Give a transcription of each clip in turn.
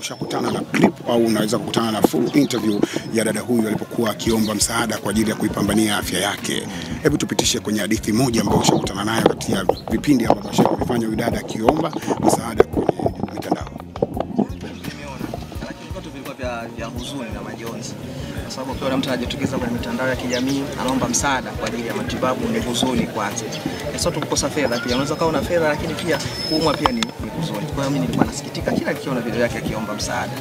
ushakutana na clip au unaweza kukutana na full interview ya dada huyu alipokuwa akiomba msaada kwa ajili ya kuipambania afya yake. Hebu tupitishe kwenye hadithi moja ambayo ushakutana nayo kati ya vipindi ambavyo amefanya huyu dada akiomba msaada kwenye mitandao. Nimeona lakini vitu vilikuwa vya huzuni na majonzi. Kwa sababu kwa mtu anajitokeza kwenye mitandao ya kijamii anaomba msaada kwa ajili ya matibabu, ni huzuni kwanza. Sio tu kukosa fedha, pia unaweza kuwa una fedha lakini pia kuumwa pia ni huzuni. Kwa hiyo mimi nilikuwa nasikitika kila nikiona video yake akiomba msaada.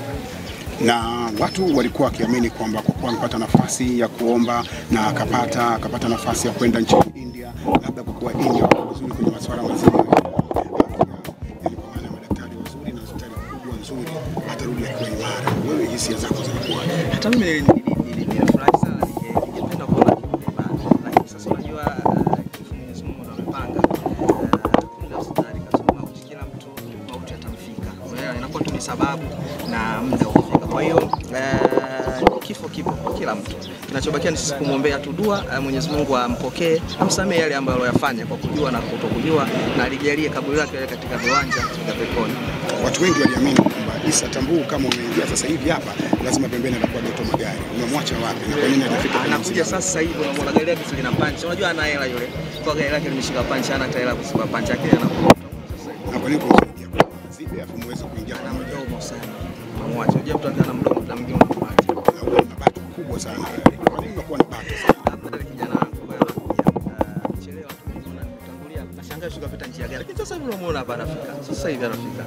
Na watu walikuwa wakiamini kwamba kwa kuwa amepata nafasi ya kuomba na akapata nafasi ya kwenda nchini India, labda kwa kuwa India wako vizuri kwenye masuala mazima ya madaktari wazuri na hospitali kubwa nzuri, atarudi akiwa imara. Wewe hisia zako zilikuwa? Hata mimi nilifurahi sana, ningependa kuona imara, lakini sasa unajua kifo Mwenyezi Mungu amepanga. Kuna hospitali kasema kila mtu mauti atamfika. Inakuwa tu ni sababu na muda ukifika. Kwa hiyo kifo kipo kwa kila mtu. Kinachobakia ni sisi kumwombea tu dua, Mwenyezi Mungu ampokee, amsamehe yale ambayo aliyofanya kwa kujua na kutokujua, na alijalie kaburi lake katika viwanja vya peponi. Watu wengi waliamini kwamba Issa Tambuu kama umeingia sasa hivi hapa lazima pembeni atakuwa Doto Magari. Unamwacha wapi? Na kwa nini hajafika? Anakuja sasa hivi, unamwona gari yake lina punch. Unajua ana hela yule. Kwa gari lake limeshika punch, ana hata hela kusiba punch yake anakuta. Na kwa nini kuingia kwa zipi afu muweze kuingia kwa mdomo sana? Unamwacha. Unajua mtu ana mdomo na mwingine unamwacha. Na wewe una bato kubwa sana. Kwa nini unakuwa na bato sana? Hapa kijana wangu anakuja kuchelewa tu, unaona nimetangulia. Nashangaa shuka pita njia gani. Lakini sasa hivi unamuona hapa anafika. Sasa hivi anafika.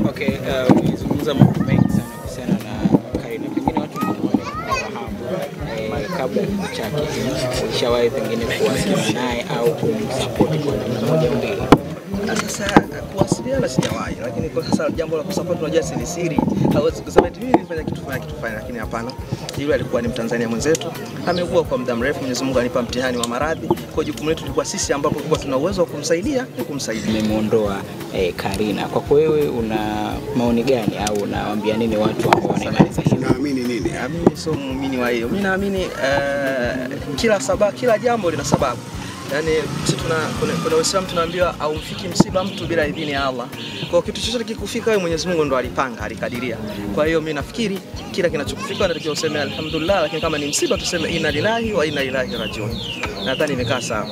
Okay, umezungumza mambo mengi sana kuhusiana na Karina. Pengine watu wanafahamu kabla ya kifo chake ulishawahi pengine kuwasiliana naye au kumsupport kwa namna moja au mbili? Sasa kuwasiliana sijawahi, lakini kwa sasa jambo la kusupport unajua si siri. Hawezi kusema eti mimi nilifanya kitu fulani, lakini hapana. Yule alikuwa ni Mtanzania mwenzetu, amekuwa kwa muda mrefu, Mwenyezi Mungu anipa mtihani wa maradhi. Kwa jukumu letu lilikuwa sisi ambapo tulikuwa tuna uwezo wa kumsaidia. Nimemuondoa Karina. Kwa wewe una maoni gani au unawaambia nini watu ambao wanaimaliza hili? Naamini nini? Mimi sio muumini wa hiyo. Mimi naamini kila jambo lina sababu. Yaani sisi kuna Uislamu tunaambiwa au mfiki msiba mtu bila idhini ya Allah. Kwa kitu chochote kikufika wewe Mwenyezi Mungu ndo alipanga, alikadiria. Kwa hiyo mimi nafikiri kila kinachokufika ndio useme alhamdulillah, lakini kama ni msiba tuseme inna lillahi wa inna ilaihi rajiun. Nadhani imekaa sawa.